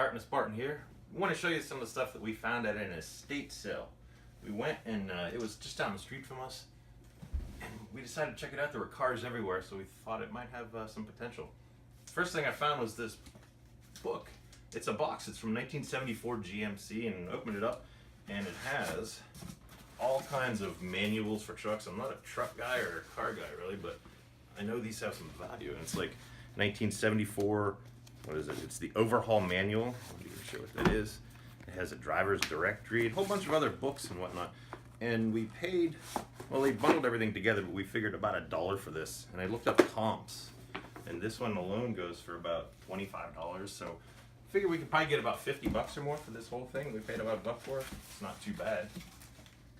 Carton Spartan here. I want to show you some of the stuff that we found at an estate sale. We went and it was just down the street from us, and we decided to check it out. There were cars everywhere, so we thought it might have some potential. First thing I found was this book. It's a box. It's from 1974 GMC, and I opened it up, and it has all kinds of manuals for trucks. I'm not a truck guy or a car guy really, but I know these have some value. And it's like 1974. What is it? It's the overhaul manual. I'm not even sure what that is. It has a driver's directory, a whole bunch of other books and whatnot. And we paid, well, they bundled everything together, but we figured about $1 for this. And I looked up comps, and this one alone goes for about $25. So I figured we could probably get about 50 bucks or more for this whole thing. We paid about $1 for it. It's not too bad.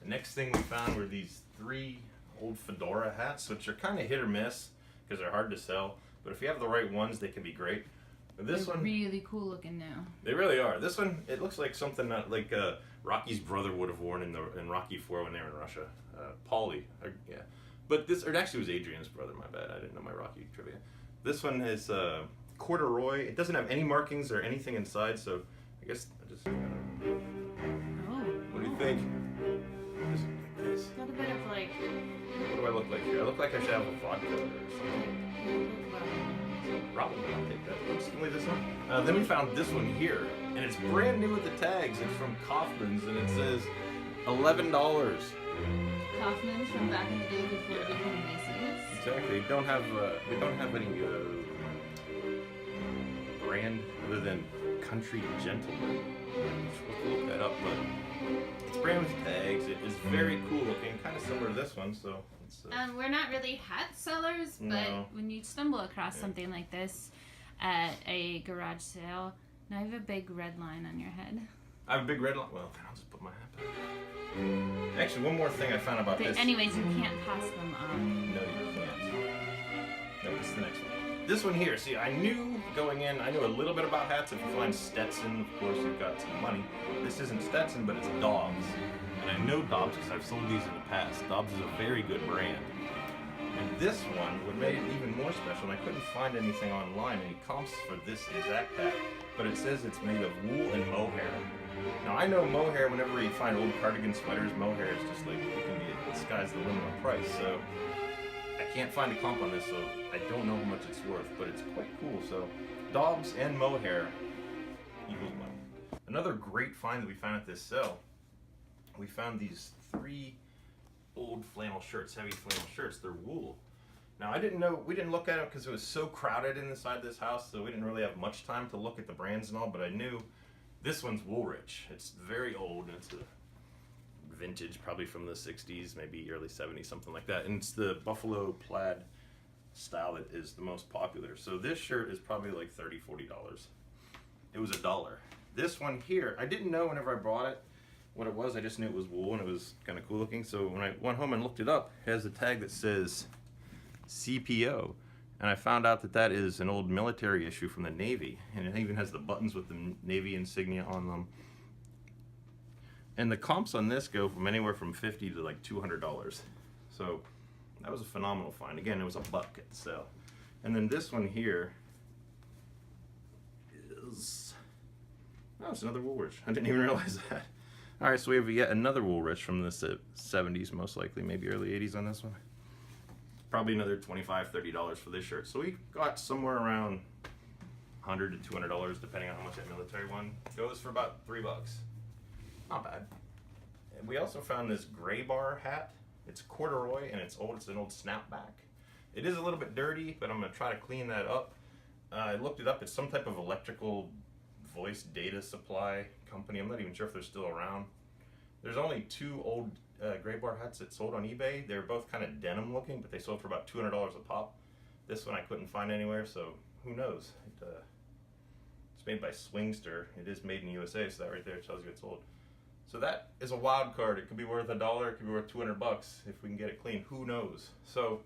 The next thing we found were these 3 old fedora hats, which are kind of hit or miss because they're hard to sell. But if you have the right ones, they can be great. But this They're one, really cool looking now. They really are. This one, it looks like something that like Rocky's brother would have worn in Rocky IV when they were in Russia. Paulie, yeah. But this, or it actually was Adrian's brother. My bad. I didn't know my Rocky trivia. This one is corduroy. It doesn't have any markings or anything inside, so I guess I just. What do you think? It's got a bit of like. What do I look like here? I look like I should have a vodka or something. Probably I'll take that. I'm just gonna leave this one. Then we found this one here, and it's brand new with the tags. It's from Kaufman's, and it says $11. Kaufman's from back in the day before it became Macy's. Exactly. We don't have any brand other than Country Gentleman. We'll look that up, but it's brand with tags. It is very cool looking, kind of similar to this one. So it's, we're not really hat sellers, but no. when you stumble across something like this at a garage sale, now you have a big red line on your head. I have a big red line. Well, then I'll just put my hat back. Actually, one more thing I found about But this. anyways, you can't pass them off. No, you can't. No, this is the next one. This one here, see, I knew going in, I knew a little bit about hats. If you find Stetson, of course, you've got some money. This isn't Stetson, but it's Dobbs. And I know Dobbs because I've sold these in the past. Dobbs is a very good brand. And this one would make it even more special, and I couldn't find anything online, any comps for this exact hat, but it says it's made of wool and mohair. Now, I know mohair, whenever you find old cardigan sweaters, mohair is just like, it can be, the sky's the limit on price, so I can't find a comp on this, so I don't know how much it's worth, but it's quite cool. So Dobbs and mohair equals money. Another great find that we found at this sale, we found these 3 old flannel shirts, heavy flannel shirts. They're wool. Now I didn't know, we didn't look at it because it was so crowded inside this house, so we didn't really have much time to look at the brands and all, but I knew this one's Woolrich. It's very old, and it's a vintage, probably from the 60s, maybe early 70s, something like that. And it's the buffalo plaid style that is the most popular. So this shirt is probably like $30, $40. It was $1. This one here, I didn't know whenever I bought it what it was. I just knew it was wool and it was kind of cool looking. So when I went home and looked it up, it has a tag that says CPO. And I found out that that is an old military issue from the Navy. And it even has the buttons with the Navy insignia on them. And the comps on this go from anywhere from $50 to like $200. So that was a phenomenal find. Again, it was $1 at the sale. And then this one here is, oh, it's another Woolrich. I didn't even realize that. All right, so we have yet another Woolrich from the 70s, most likely, maybe early 80s on this one. Probably another $25, $30 for this shirt. So we got somewhere around $100 to $200, depending on how much that military one goes, for about $3. Not bad. And we also found this gray bar hat. It's corduroy and it's old. It's an old snapback. It is a little bit dirty, but I'm going to try to clean that up. I looked it up. It's some type of electrical voice data supply company. I'm not even sure if they're still around. There's only 2 old gray bar hats that sold on eBay. They're both kind of denim looking, but they sold for about $200 a pop. This one I couldn't find anywhere, so who knows? It's made by Swingster. It is made in the USA, so that right there tells you it's old. So that is a wild card. It could be worth $1, it could be worth $200 if we can get it clean. Who knows? So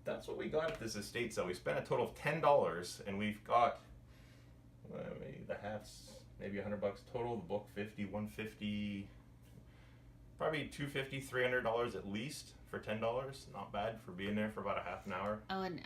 that's what we got at this estate sale. We spent a total of $10, and we've got maybe the hats, maybe $100 total. The book $50, $150, probably $250, $300 at least for $10. Not bad for being there for about a half an hour. Oh, and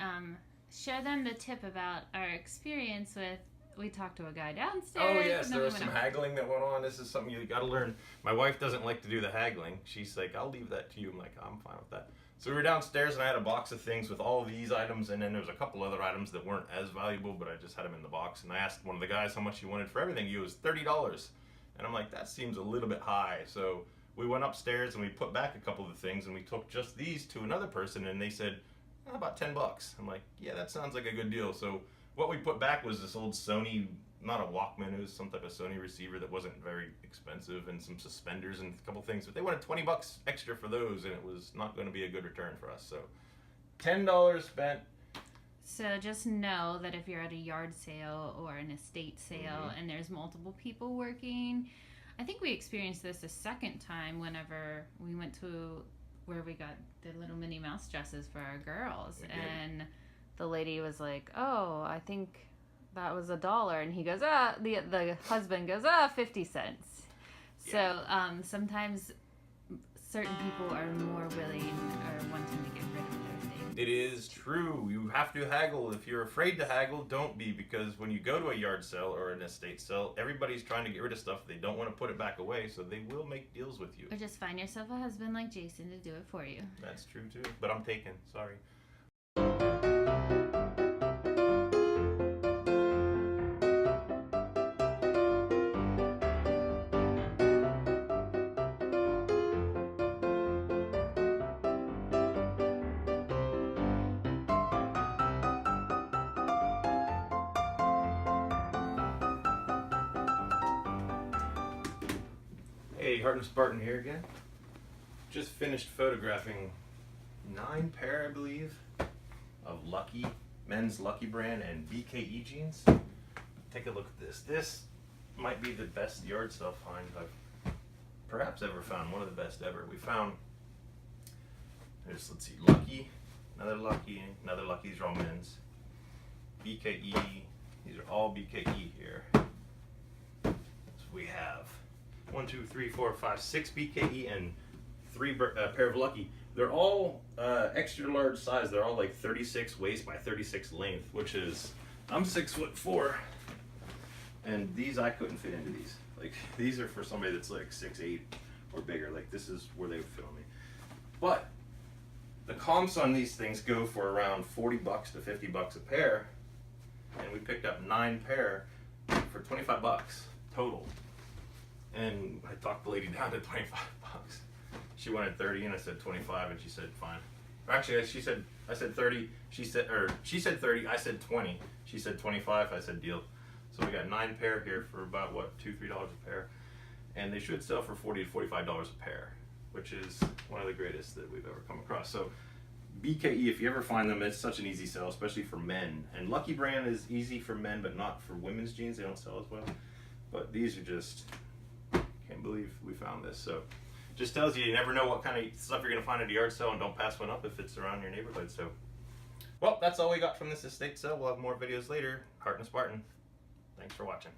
share them the tip about our experience with we talked to a guy downstairs. Oh yes, and then there we was went some up. haggling that went on. This is something you got to learn. My wife doesn't like to do the haggling. She's like, I'll leave that to you. I'm like, I'm fine with that. So we were downstairs and I had a box of things with all these items, and then there was a couple other items that weren't as valuable, but I just had them in the box. And I asked one of the guys how much he wanted for everything. He was $30, and I'm like, that seems a little bit high. So we went upstairs and we put back a couple of the things, and we took just these to another person, and they said, how about $10? I'm like, yeah, that sounds like a good deal. So what we put back was this old Sony, not a Walkman, it was some type of Sony receiver that wasn't very expensive, and some suspenders and a couple things, but they wanted $20 extra for those, and it was not going to be a good return for us. So $10 spent. So just know that if you're at a yard sale or an estate sale and there's multiple people working, I think we experienced this a second time whenever we went to where we got the little Minnie Mouse dresses for our girls, and the lady was like, "Oh, I think that was $1," and he goes, the husband goes, 50 cents. So sometimes certain people are more willing or wanting to get rid of their things. It is true. You have to haggle. If you're afraid to haggle, don't be, because when you go to a yard sale or an estate sale, everybody's trying to get rid of stuff. They don't want to put it back away, so they will make deals with you. Or just find yourself a husband like Jason to do it for you. That's true too. But I'm taken. Sorry. Hey, Hartnell Spartan here again. Just finished photographing 9 pair, I believe, of Lucky, men's Lucky brand and BKE jeans. Take a look at this. This might be the best yard sale find I've perhaps ever found. One of the best ever. We found, let's see, Lucky, another Lucky. These are all men's. BKE, these are all BKE here. So we have 1, 2, 3, 4, 5, 6 BKE and 3 pair of Lucky. They're all extra large size. They're all like 36 waist by 36 length, which is, I'm 6'4", and these I couldn't fit into these. Like, these are for somebody that's like 6'8" or bigger. Like, this is where they would fit on me. But the comps on these things go for around $40 to $50 a pair, and we picked up 9 pair for $25 total. And I talked the lady down to $25. She wanted 30, and I said 25, and she said fine. Actually, I said 30. She said 30. I said 20. She said 25. I said deal. So we got 9 pair here for about what, $2-3 a pair, and they should sell for $40 to $45 a pair, which is one of the greatest that we've ever come across. So BKE, if you ever find them, it's such an easy sell, especially for men. And Lucky brand is easy for men, but not for women's jeans. They don't sell as well. But these are just, can't believe we found this. So just tells you never know what kind of stuff you're going to find at a yard sale, and don't pass one up if it's around your neighborhood. So, well, that's all we got from this estate sale. We'll have more videos later. Hartnell Spartan. Thanks for watching.